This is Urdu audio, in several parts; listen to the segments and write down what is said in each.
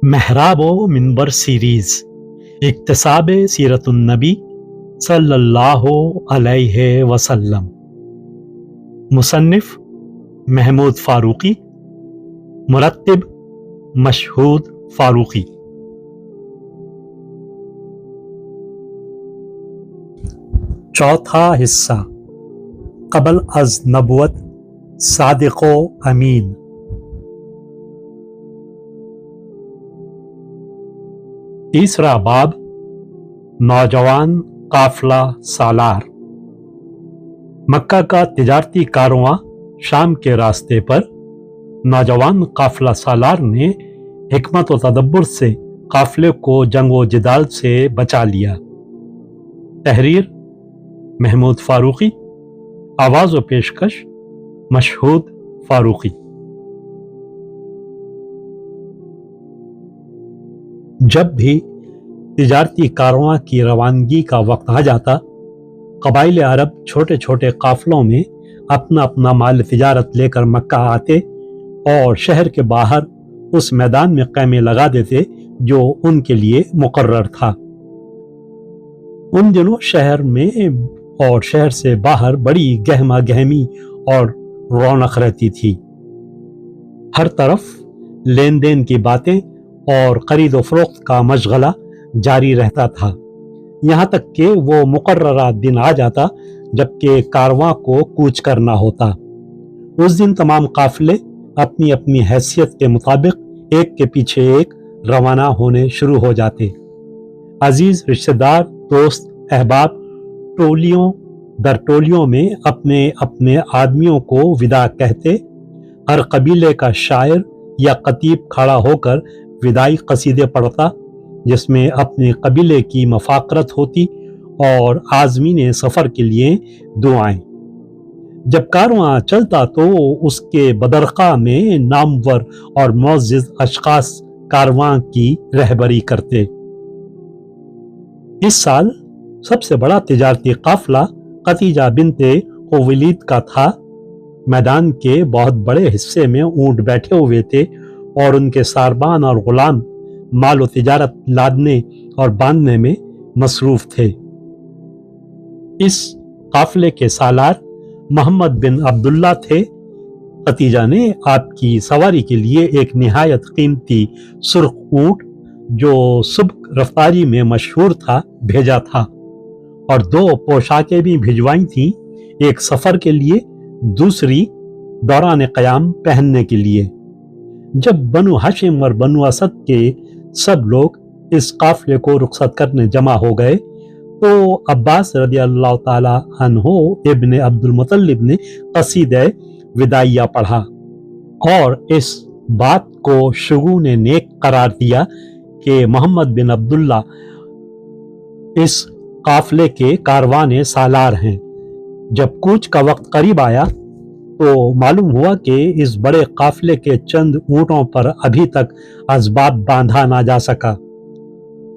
محراب و منبر سیریز اکتساب سیرت النبی صلی اللہ علیہ وسلم، مصنف محمود فاروقی، مرتب مشہود فاروقی۔ چوتھا حصہ، قبل از نبوت صادق و امین۔ تیسرا باب، نوجوان قافلہ سالار۔ مکہ کا تجارتی کارواں شام کے راستے پر نوجوان قافلہ سالار نے حکمت و تدبر سے قافلے کو جنگ و جدال سے بچا لیا۔ تحریر محمود فاروقی، آواز و پیشکش مشہود فاروقی۔ جب بھی تجارتی کارواں کی روانگی کا وقت آ جاتا، قبائل عرب چھوٹے چھوٹے قافلوں میں اپنا اپنا مال تجارت لے کر مکہ آتے اور شہر کے باہر اس میدان میں خیمے لگا دیتے جو ان کے لیے مقرر تھا۔ ان دنوں شہر میں اور شہر سے باہر بڑی گہما گہمی اور رونق رہتی تھی۔ ہر طرف لین دین کی باتیں اور خرید و فروخت کا مشغلہ جاری رہتا تھا، یہاں تک کہ وہ مقررہ دن آ جاتا جب کہ کارواں کو کوچ کرنا ہوتا۔ اس دن تمام قافلے اپنی اپنی حیثیت کے مطابق ایک کے پیچھے ایک روانہ ہونے شروع ہو جاتے۔ عزیز رشتہ دار، دوست، احباب ٹولیوں در ٹولیوں میں اپنے اپنے آدمیوں کو وداع کہتے۔ ہر قبیلے کا شاعر یا خطیب کھڑا ہو کر وداعی قصیدے پڑھتا، جس میں اپنے قبیلے کی مفاخرت ہوتی اور عازمین سفر کے لیے دعائیں۔ جب کارواں چلتا تو اس کے بدرقہ میں نامور اور معزز اشخاص کارواں کی رہبری کرتے۔ اس سال سب سے بڑا تجارتی قافلہ خدیجہ بنت خویلد کا تھا۔ میدان کے بہت بڑے حصے میں اونٹ بیٹھے ہوئے تھے اور ان کے ساربان اور غلام مال و تجارت لادنے اور باندھنے میں مصروف تھے۔ اس قافلے کے سالار محمد بن عبداللہ تھے۔ خدیجہ نے آپ کی سواری کے لیے ایک نہایت قیمتی سرخ اونٹ جو سبک رفتاری میں مشہور تھا بھیجا تھا، اور 2 پوشاکیں بھی بھجوائی تھیں، ایک سفر کے لیے، دوسری دوران قیام پہننے کے لیے۔ جب بنو ہاشم اور بنو اسد کے سب لوگ اس قافلے کو رخصت کرنے جمع ہو گئے تو عباس رضی اللہ تعالی عنہ ابن عبد المطلب نے قصیدہ وداعیہ پڑھا اور اس بات کو شگون نیک قرار دیا کہ محمد بن عبداللہ اس قافلے کے کاروان سالار ہیں۔ جب کوچ کا وقت قریب آیا تو معلوم ہوا کہ اس بڑے قافلے کے چند اونٹوں پر ابھی تک اسباب باندھا نہ جا سکا۔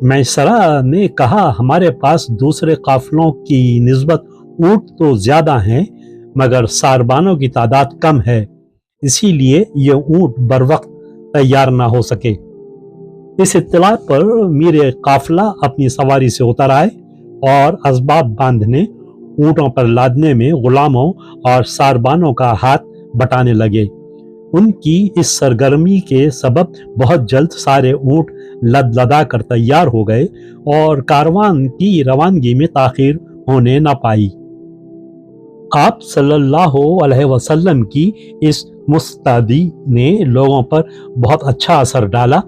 میسرہ نے کہا، ہمارے پاس دوسرے قافلوں کی نسبت اونٹ تو زیادہ ہیں مگر ساربانوں کی تعداد کم ہے، اسی لیے یہ اونٹ بر وقت تیار نہ ہو سکے۔ اس اطلاع پر میر قافلہ اپنی سواری سے اتر آئے اور اسباب باندھنے، اونٹوں پر لادنے میں غلاموں اور ساربانوں کا ہاتھ بٹانے لگے۔ ان کی اس سرگرمی کے سبب بہت جلد سارے اونٹ لد لدا کر تیار ہو گئے اور کاروان کی روانگی میں تاخیر ہونے نہ پائی۔ آپ صلی اللہ علیہ وسلم کی اس مستعدی نے لوگوں پر بہت اچھا اثر ڈالا،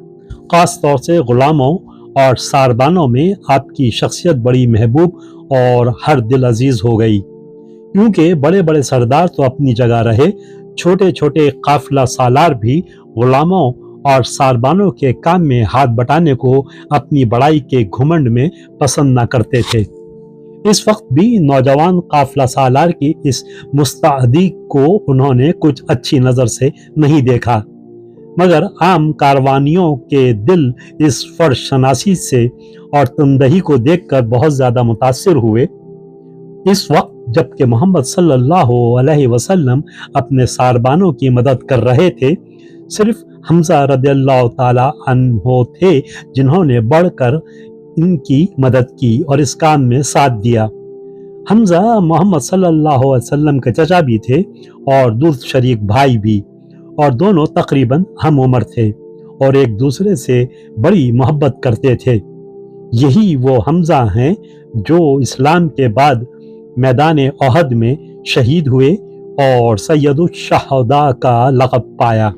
خاص طور سے غلاموں اور ساربانوں میں آپ کی شخصیت بڑی محبوب اور ہر دل عزیز ہو گئی۔ کیونکہ بڑے بڑے سردار تو اپنی جگہ رہے، چھوٹے چھوٹے قافلہ سالار بھی غلاموں اور ساربانوں کے کام میں ہاتھ بٹانے کو اپنی بڑائی کے گھمنڈ میں پسند نہ کرتے تھے۔ اس وقت بھی نوجوان قافلہ سالار کی اس مستعدی کو انہوں نے کچھ اچھی نظر سے نہیں دیکھا، مگر عام کاروانیوں کے دل اس فرض شناسی سے اور تندہی کو دیکھ کر بہت زیادہ متاثر ہوئے۔ اس وقت جبکہ محمد صلی اللہ علیہ وسلم اپنے ساربانوں کی مدد کر رہے تھے، صرف حمزہ رضی اللہ تعالی عنہ تھے جنہوں نے بڑھ کر ان کی مدد کی اور اس کام میں ساتھ دیا۔ حمزہ محمد صلی اللہ علیہ وسلم کے چچا بھی تھے اور درست شریک بھائی بھی، اور دونوں تقریباً ہم عمر تھے اور ایک دوسرے سے بڑی محبت کرتے تھے۔ یہی وہ حمزہ ہیں جو اسلام کے بعد میدان احد میں شہید ہوئے اور سید الشہداء کا لقب پایا۔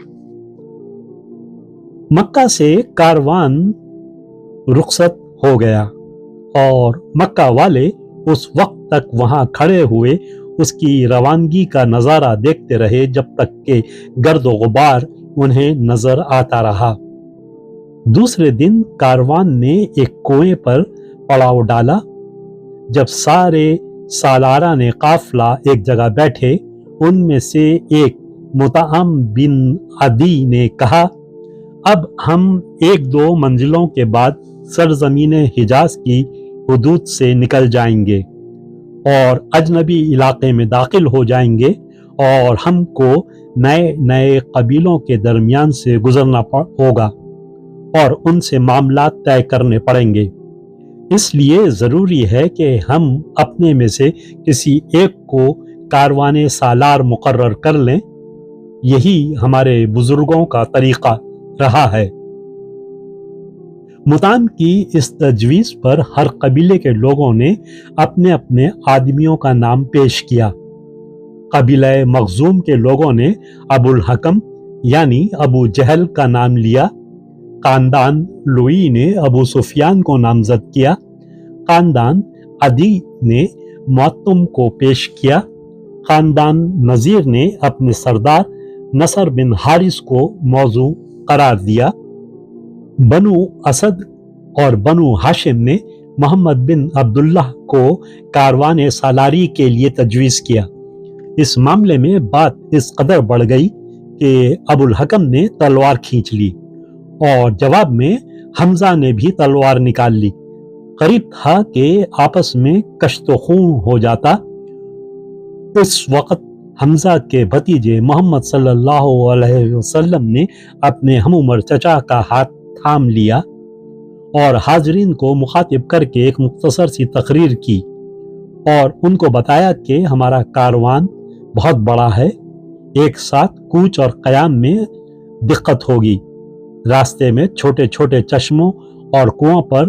مکہ سے کاروان رخصت ہو گیا اور مکہ والے اس وقت تک وہاں کھڑے ہوئے اس کی روانگی کا نظارہ دیکھتے رہے جب تک کہ گرد و غبار انہیں نظر آتا رہا۔ دوسرے دن کاروان نے ایک کنویں پر پڑاؤ ڈالا۔ جب سارے سالاران قافلہ ایک جگہ بیٹھے، ان میں سے ایک مطعم بن عدی نے کہا، اب ہم ایک دو منزلوں کے بعد سرزمین حجاز کی حدود سے نکل جائیں گے اور اجنبی علاقے میں داخل ہو جائیں گے، اور ہم کو نئے نئے قبیلوں کے درمیان سے گزرنا ہوگا اور ان سے معاملات طے کرنے پڑیں گے۔ اس لیے ضروری ہے کہ ہم اپنے میں سے کسی ایک کو کاروان سالار مقرر کر لیں۔ یہی ہمارے بزرگوں کا طریقہ رہا ہے۔ مطعم کی اس تجویز پر ہر قبیلے کے لوگوں نے اپنے اپنے آدمیوں کا نام پیش کیا۔ قبیلہ مخزوم کے لوگوں نے ابو الحکم یعنی ابو جہل کا نام لیا۔ خاندان لوئی نے ابو سفیان کو نامزد کیا۔ خاندان عدی نے معتم کو پیش کیا۔ خاندان نذیر نے اپنے سردار نصر بن حارث کو موضوع قرار دیا۔ بنو اسد اور بنو ہاشم نے محمد بن عبداللہ کو کاروان سالاری کے لیے تجویز کیا۔ اس معاملے میں بات اس قدر بڑھ گئی کہ ابو الحکم نے تلوار کھینچ لی اور جواب میں حمزہ نے بھی تلوار نکال لی۔ قریب تھا کہ آپس میں کشت و خون ہو جاتا۔ اس وقت حمزہ کے بھتیجے محمد صلی اللہ علیہ وسلم نے اپنے ہم عمر چچا کا ہاتھ تھام لیا اور حاضرین کو مخاطب کر کے ایک مختصر سی تقریر کی اور ان کو بتایا کہ ہمارا کاروان بہت بڑا ہے، ایک ساتھ کوچ اور قیام میں دقت ہوگی، راستے میں چھوٹے چھوٹے چشموں اور کنووں پر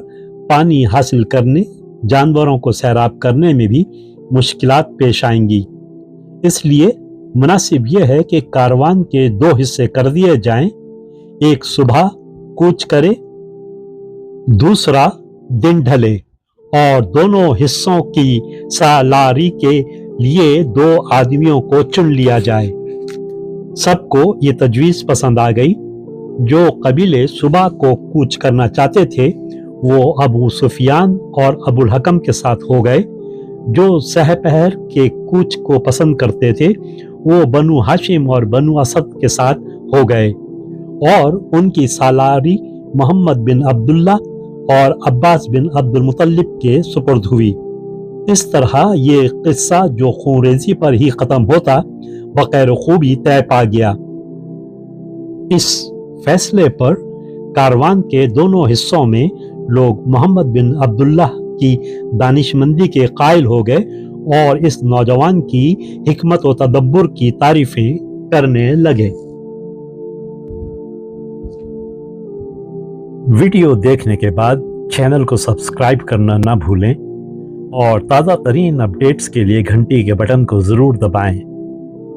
پانی حاصل کرنے، جانوروں کو سیراب کرنے میں بھی مشکلات پیش آئیں گی۔ اس لیے مناسب یہ ہے کہ کاروان کے دو حصے کر دیے جائیں، ایک صبح کوچ کرے، دوسرا دن ڈھلے، اور دونوں حصوں کی سالاری کے لیے دو آدمیوں کو چن لیا جائے۔ سب کو یہ تجویز پسند آ گئی۔ جو قبیلے صبح کو کوچ کرنا چاہتے تھے وہ ابو سفیان اور ابو الحکم کے ساتھ ہو گئے۔ جو سہ پہر کے کوچ کو پسند کرتے تھے وہ بنو ہاشم اور بنو اسد کے ساتھ ہو گئے، اور ان کی سالاری محمد بن عبداللہ اور عباس بن عبد المطلب کے سپرد ہوئی۔ اس طرح یہ قصہ جو خونریزی پر ہی ختم ہوتا بخیر خوبی طے پا گیا۔ اس فیصلے پر کاروان کے دونوں حصوں میں لوگ محمد بن عبداللہ کی دانشمندی کے قائل ہو گئے اور اس نوجوان کی حکمت و تدبر کی تعریفیں کرنے لگے۔ ویڈیو دیکھنے کے بعد چینل کو سبسکرائب کرنا نہ بھولیں اور تازہ ترین اپڈیٹس کے لیے گھنٹی کے بٹن کو ضرور دبائیں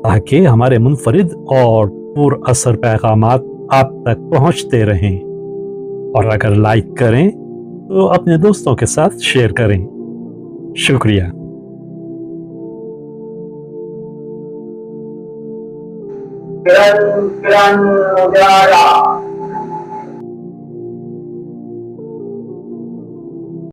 تاکہ ہمارے منفرد اور پر اثر پیغامات آپ تک پہنچتے رہیں، اور اگر لائک کریں تو اپنے دوستوں کے ساتھ شیئر کریں۔ شکریہ۔ کرن کرن اجالا